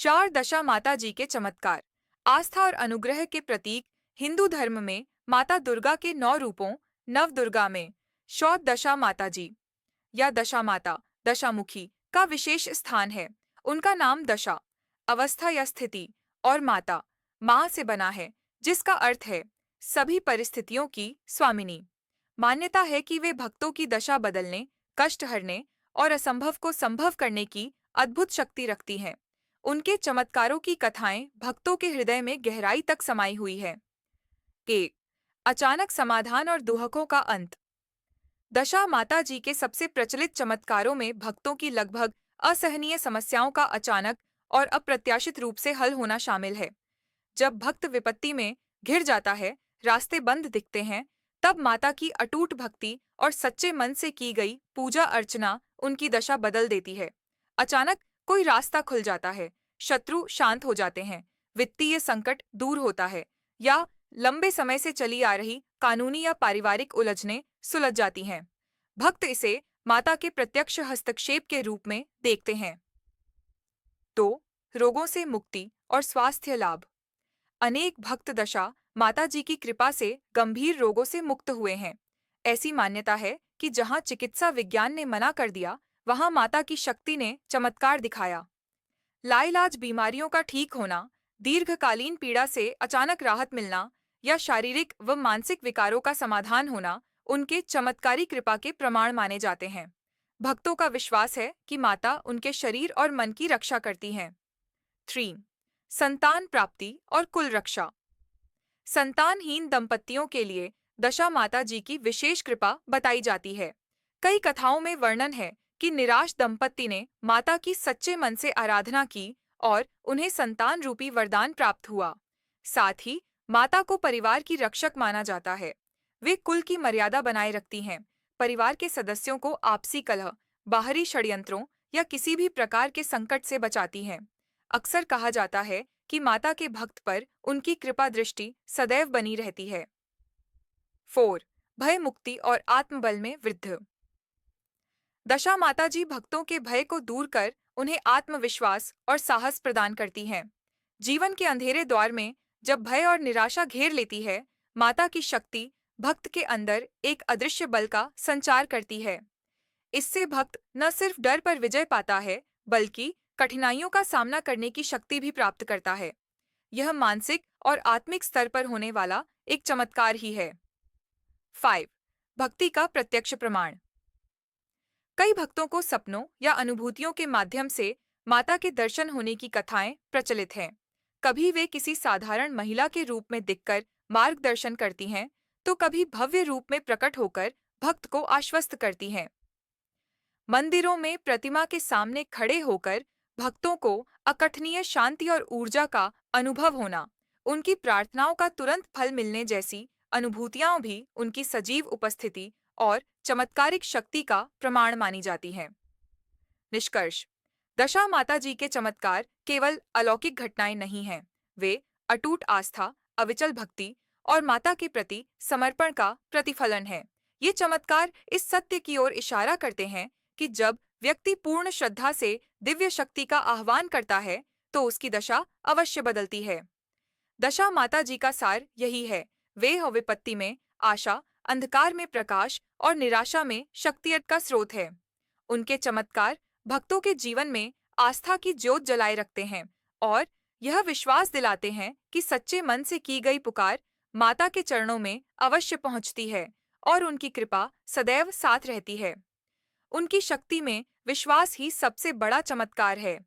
चार दशा माता जी के चमत्कार। आस्था और अनुग्रह के प्रतीक। हिंदू धर्म में माता दुर्गा के 9 रूपों नव दुर्गा में दशा माता जी या दशा माता दशामुखी का विशेष स्थान है। उनका नाम दशा अवस्था या स्थिति और माता माँ से बना है, जिसका अर्थ है सभी परिस्थितियों की स्वामिनी। मान्यता है कि वे भक्तों की दशा बदलने, कष्ट हरने और असंभव को संभव करने की अद्भुत शक्ति रखती हैं। उनके चमत्कारों की कथाएं भक्तों के हृदय में गहराई तक समाई हुई है। 1. अचानक समाधान और दुहकों का अंत। दशा माता जी के सबसे प्रचलित चमत्कारों में भक्तों की लगभग असहनीय समस्याओं का अचानक और अप्रत्याशित रूप से हल होना शामिल है। जब भक्त विपत्ति में घिर जाता है, रास्ते बंद दिखते हैं, तब माता की अटूट भक्ति और सच्चे मन से की गई पूजा अर्चना उनकी दशा बदल देती है। अचानक कोई रास्ता खुल जाता है, शत्रु शांत हो जाते हैं, वित्तीय संकट दूर होता है, या लंबे समय से चली आ रही कानूनी या पारिवारिक उलझनें सुलझ जाती हैं। भक्त इसे माता के प्रत्यक्ष हस्तक्षेप के रूप में देखते हैं। 2. रोगों से मुक्ति और स्वास्थ्य लाभ। अनेक भक्त दशा माता जी की कृपा से गंभीर रोगों से मुक्त हुए हैं। ऐसी मान्यता है कि जहां चिकित्सा विज्ञान ने मना कर दिया, वहां माता की शक्ति ने चमत्कार दिखाया। लाइलाज बीमारियों का ठीक होना, दीर्घकालीन पीड़ा से अचानक राहत मिलना या शारीरिक व मानसिक विकारों का समाधान होना उनके चमत्कारी कृपा के प्रमाण माने जाते हैं। भक्तों का विश्वास है कि माता उनके शरीर और मन की रक्षा करती हैं। 3. संतान प्राप्ति और कुल रक्षा। संतानहीन दंपतियों के लिए दशा माता जी की विशेष कृपा बताई जाती है। कई कथाओं में वर्णन है कि निराश दंपति ने माता की सच्चे मन से आराधना की और उन्हें संतान रूपी वरदान प्राप्त हुआ। साथ ही माता को परिवार की रक्षक माना जाता है। वे कुल की मर्यादा बनाए रखती हैं, परिवार के सदस्यों को आपसी कलह, बाहरी षड्यंत्रों या किसी भी प्रकार के संकट से बचाती हैं। अक्सर कहा जाता है कि माता के भक्त पर उनकी कृपा दृष्टि सदैव बनी रहती है। 4. भय मुक्ति और आत्मबल में वृद्धि। दशा माता जी भक्तों के भय को दूर कर उन्हें आत्मविश्वास और साहस प्रदान करती हैं। जीवन के अंधेरे द्वार में जब भय और निराशा घेर लेती है, माता की शक्ति भक्त के अंदर एक अदृश्य बल का संचार करती है। इससे भक्त न सिर्फ डर पर विजय पाता है, बल्कि कठिनाइयों का सामना करने की शक्ति भी प्राप्त करता है। यह मानसिक और आत्मिक स्तर पर होने वाला एक चमत्कार ही है। 5. भक्ति का प्रत्यक्ष प्रमाण। कई भक्तों को सपनों या अनुभूतियों के माध्यम से माता के दर्शन होने की कथाएं प्रचलित हैं। कभी वे किसी साधारण महिला के रूप में दिखकर मार्गदर्शन करती हैं, तो कभी भव्य रूप में प्रकट होकर भक्त को आश्वस्त करती हैं। मंदिरों में प्रतिमा के सामने खड़े होकर भक्तों को अकथनीय शांति और ऊर्जा का अनुभव होना, उनकी प्रार्थनाओं का तुरंत फल मिलने जैसी अनुभूतियां भी उनकी सजीव उपस्थिति और चमत्कारिक शक्ति का प्रमाण मानी जाती हैं। निष्कर्ष। दशा माता जी के चमत्कार केवल अलौकिक घटनाएं नहीं हैं, वे अटूट आस्था, अविचल भक्ति और माता के प्रति समर्पण का प्रतिफलन है। ये चमत्कार इस सत्य की ओर इशारा करते हैं कि जब व्यक्ति पूर्ण श्रद्धा से दिव्य शक्ति का आह्वान करता है, तो उसकी दशा अवश्य बदलती है। दशा माता जी का सार यही है, वे हो विपत्ति में आशा, अंधकार में प्रकाश और निराशा में शक्ति का स्रोत है। उनके चमत्कार भक्तों के जीवन में आस्था की ज्योत जलाए रखते हैं और यह विश्वास दिलाते हैं कि सच्चे मन से की गई पुकार माता के चरणों में अवश्य पहुंचती है और उनकी कृपा सदैव साथ रहती है। उनकी शक्ति में विश्वास ही सबसे बड़ा चमत्कार है।